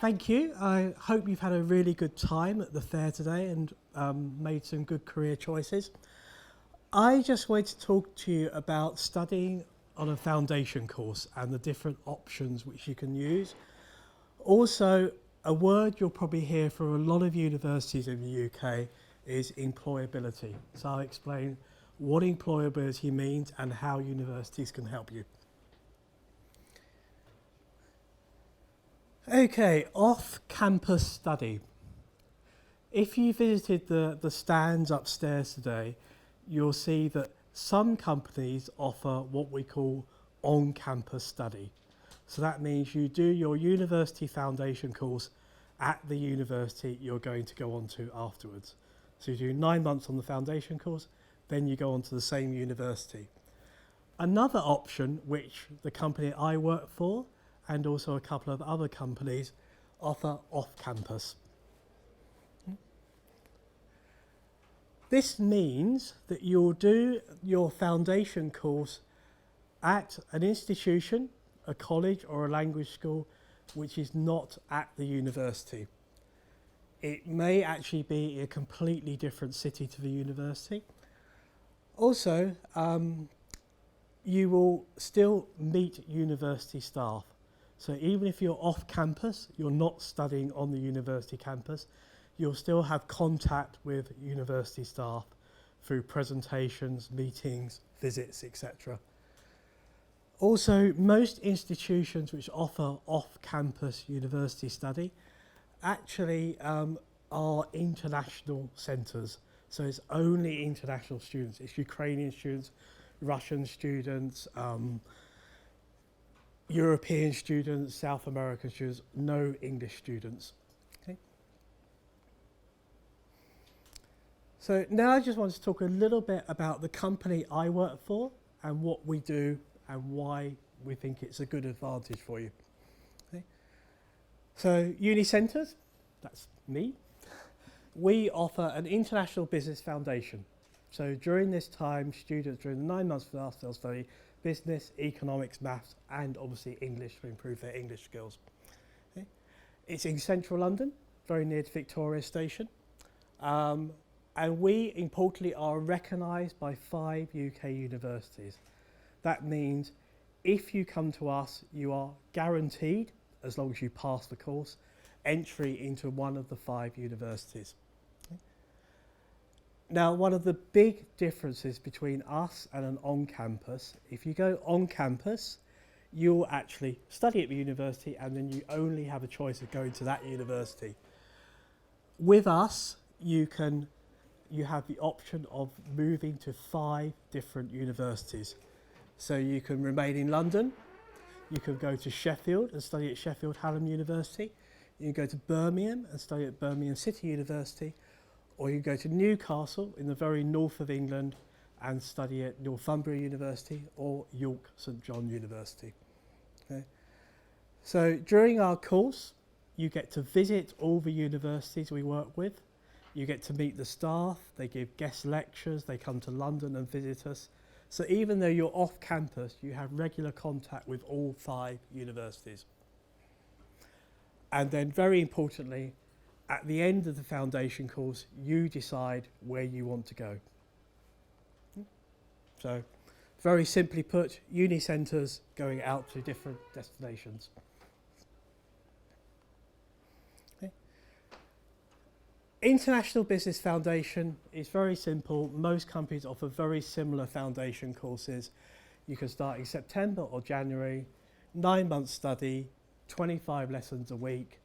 Thank you. I hope you've had a really good time at the fair today and made some good career choices. I just wanted to talk to you about studying on a foundation course and the different options which you can use. Also, a word you'll probably hear from a lot of universities in the UK is employability. So I'll explain what employability means and how universities can help you. Okay, off-campus study. If you visited the stands upstairs today, you'll see that some companies offer what we call on-campus study. So that means you do your university foundation course at the university you're going to go on to afterwards. So you do 9 months on the foundation course, then you go on to the same university. Another option, which the company I work for and also a couple of other companies offer off-campus. This means that you'll do your foundation course at an institution, a college or a language school, which is not at the university. It may actually be a completely different city to the university. Also, you will still meet university staff. So even if you're off campus, you're not studying on the university campus, you'll still have contact with university staff through presentations, meetings, visits, etc. Also, most institutions which offer off-campus university study actually are international centres. So it's only international students. It's Ukrainian students, Russian students, European students, South American students, no English students. Okay. So now I just want to talk a little bit about the company I work for and what we do and why we think it's a good advantage for you. Okay. So Uni Centres, that's me. We offer an international business foundation. So during this time, students during the 9 months of us, they'll study business, economics, maths, and obviously English to improve their English skills. Okay. It's in central London, very near to Victoria Station. And we, importantly, are recognised by 5 UK universities. That means if you come to us, you are guaranteed, as long as you pass the course, entry into one of the 5 universities. Now, one of the big differences between us and an on-campus, if you go on-campus, you'll actually study at the university and then you only have a choice of going to that university. With us, you have the option of moving to 5 different universities. So you can remain in London, you can go to Sheffield and study at Sheffield Hallam University, you can go to Birmingham and study at Birmingham City University, or you go to Newcastle in the very north of England and study at Northumbria University or York St John University. Okay. So during our course, you get to visit all the universities we work with. You get to meet the staff, they give guest lectures, they come to London and visit us. So even though you're off campus, you have regular contact with all 5 universities. And then very importantly, at the end of the foundation course, you decide where you want to go. So, very simply put, Uni Centres going out to different destinations. Okay. International Business Foundation is very simple. Most companies offer very similar foundation courses. You can start in September or January, 9 months study, 25 lessons a week.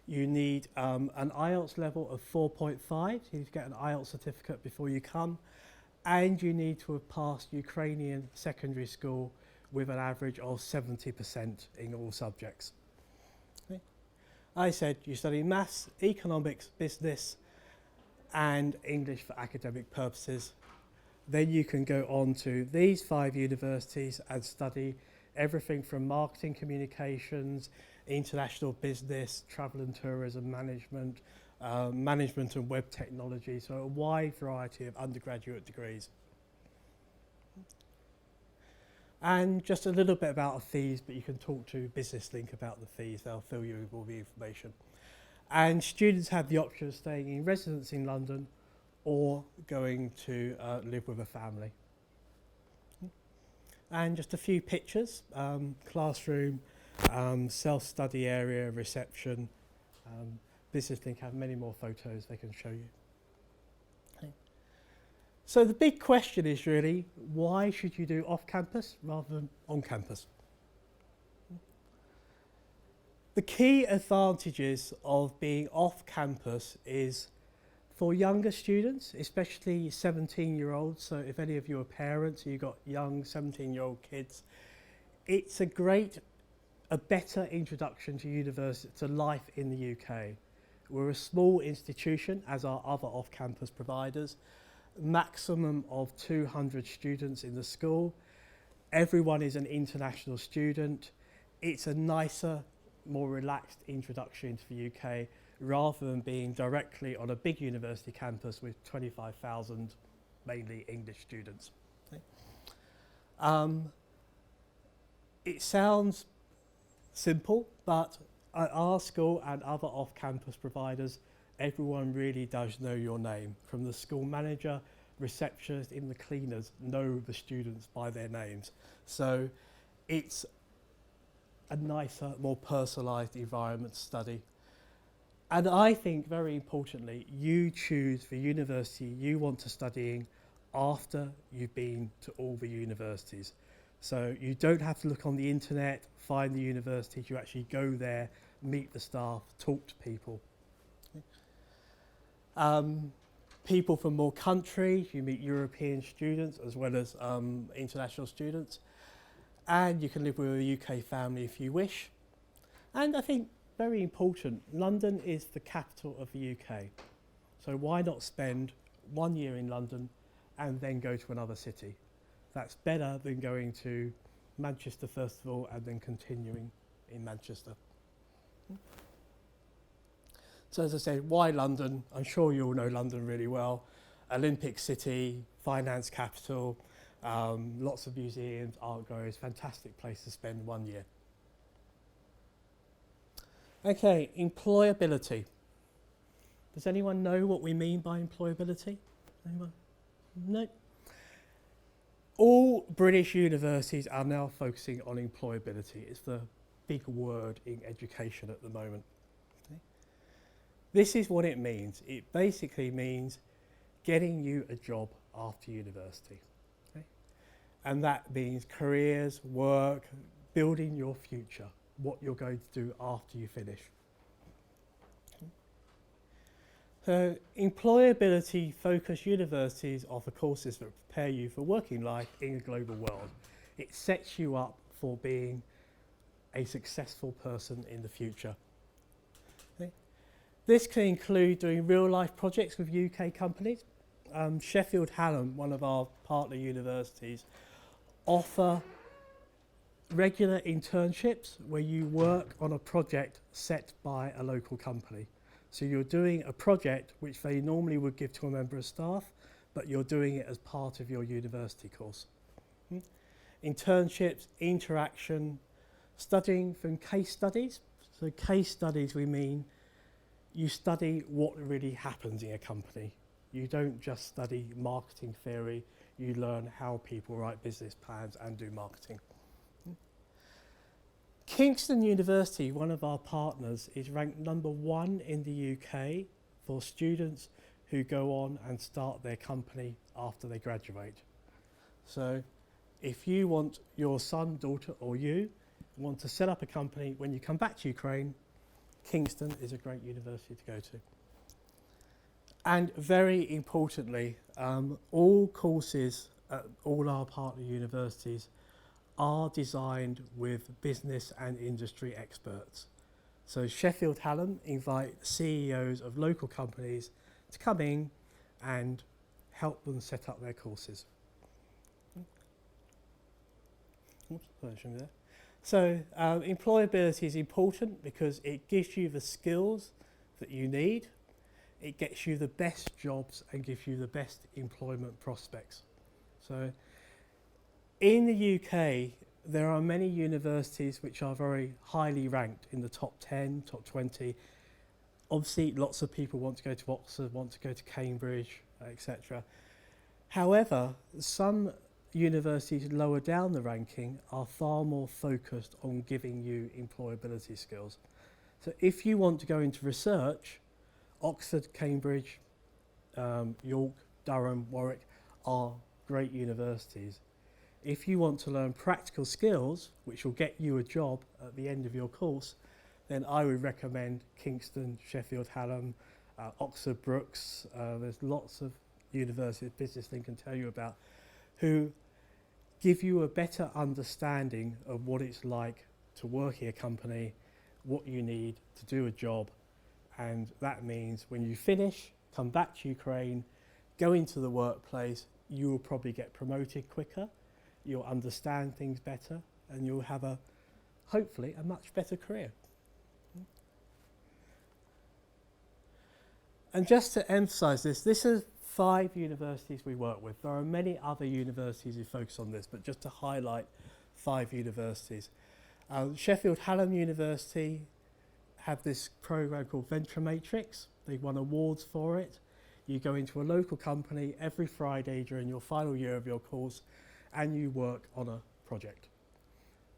You need an IELTS level of 4.5. You need to get an IELTS certificate before you come. And you need to have passed Ukrainian secondary school with an average of 70% in all subjects. Okay. I said you study maths, economics, business, and English for academic purposes. Then you can go on to these 5 universities and study everything from marketing communications, international business, travel and tourism management, management and web technology, so a wide variety of undergraduate degrees. And just a little bit about the fees, but you can talk to Business Link about the fees. They'll fill you with all the information. And students have the option of staying in residence in London or going to live with a family. And just a few pictures, classroom, self-study area, reception. Business Link have many more photos they can show you. Okay. So the big question is really, why should you do off campus rather than on campus? The key advantages of being off campus is for younger students, especially 17-year-olds, so if any of you are parents, you've got young 17-year-old kids, it's a better introduction to university, to life in the UK. We're a small institution, as are other off-campus providers, maximum of 200 students in the school. Everyone is an international student. It's a nicer, more relaxed introduction into the UK, rather than being directly on a big university campus with 25,000 mainly English students. Okay. It sounds simple, but at our school and other off-campus providers, everyone really does know your name. From the school manager, receptionist, even the cleaners know the students by their names. So it's a nicer, more personalised environment to study. And I think, very importantly, you choose the university you want to study in after you've been to all the universities. So you don't have to look on the internet, find the universities, you actually go there, meet the staff, talk to people. People from more countries, you meet European students as well as international students. And you can live with a UK family if you wish. And I think, very important, London is the capital of the UK. So why not spend 1 year in London and then go to another city? That's better than going to Manchester first of all and then continuing in Manchester. So as I said, why London? I'm sure you all know London really well. Olympic city, finance capital, lots of museums, art galleries, fantastic place to spend 1 year. Okay, employability. Does anyone know what we mean by employability? Anyone? No? All British universities are now focusing on employability. It's the big word in education at the moment. Okay. This is what it means. It basically means getting you a job after university. Okay. And that means careers, work, building your future, what you're going to do after you finish. So employability focused universities offer courses that prepare you for working life in a global world. It sets you up for being a successful person in the future. Okay. This can include doing real life projects with UK companies. Sheffield Hallam, one of our partner universities, offer regular internships where you work on a project set by a local company. So you're doing a project which they normally would give to a member of staff, but you're doing it as part of your university course. Internships, interaction, studying from case studies. So case studies, we mean you study what really happens in a company. You don't just study marketing theory, you learn how people write business plans and do marketing. Kingston University, one of our partners, is ranked #1 in the UK for students who go on and start their company after they graduate. So if you want your son, daughter or you want to set up a company when you come back to Ukraine, Kingston is a great university to go to. And very importantly, all courses at all our partner universities are designed with business and industry experts. So Sheffield Hallam invite CEOs of local companies to come in and help them set up their courses. Oops, version there. So employability is important because it gives you the skills that you need. It gets you the best jobs and gives you the best employment prospects. So In the UK, there are many universities which are very highly ranked in the top 10, top 20. Obviously, lots of people want to go to Oxford, want to go to Cambridge, etc. However, some universities lower down the ranking are far more focused on giving you employability skills. So if you want to go into research, Oxford, Cambridge, York, Durham, Warwick are great universities. If you want to learn practical skills, which will get you a job at the end of your course, then I would recommend Kingston, Sheffield Hallam, Oxford Brookes. There's lots of universities, Business Link can tell you about, who give you a better understanding of what it's like to work in a company, what you need to do a job. And that means when you finish, come back to Ukraine, go into the workplace, you will probably get promoted quicker, you'll understand things better, and you'll have hopefully a much better career. And just to emphasize this is 5 universities we work with. There are many other universities who focus on this, but just to highlight 5 universities. Sheffield Hallam University have this program called Venture Matrix. They've won awards for it. You go into a local company every Friday during your final year of your course, and you work on a project.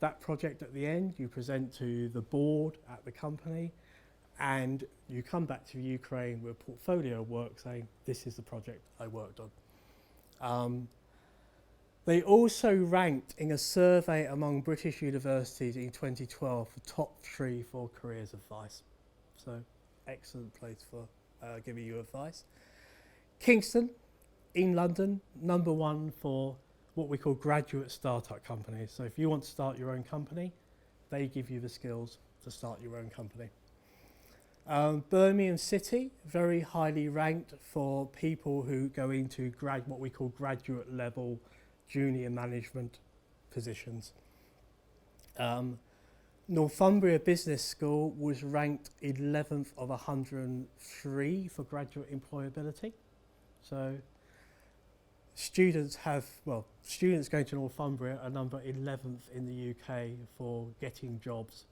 That project at the end, you present to the board at the company, and you come back to Ukraine with a portfolio of work saying, this is the project I worked on. They also ranked in a survey among British universities in 2012 the top 3 for careers advice. So, excellent place for giving you advice. Kingston, in London, number 1 for what we call graduate startup companies. So if you want to start your own company, they give you the skills to start your own company. Birmingham City, very highly ranked for people who go into what we call graduate level junior management positions. Northumbria Business School was ranked 11th of 103 for graduate employability. So students going to Northumbria are number 11th in the UK for getting jobs,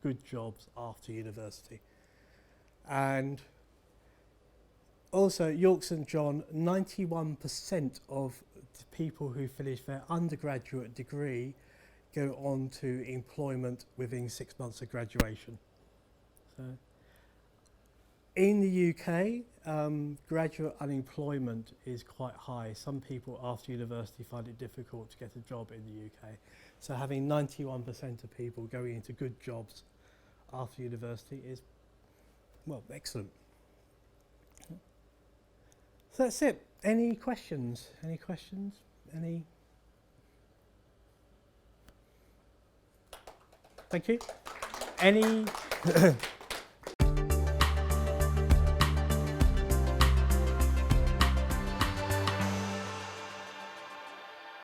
good jobs after university. And also York St John, 91% of the people who finish their undergraduate degree go on to employment within 6 months of graduation. So in the UK, graduate unemployment is quite high. Some people after university find it difficult to get a job in the UK. So having 91% of people going into good jobs after university is, well, excellent. So that's it. Any questions? Any questions? Any? Thank you. Any?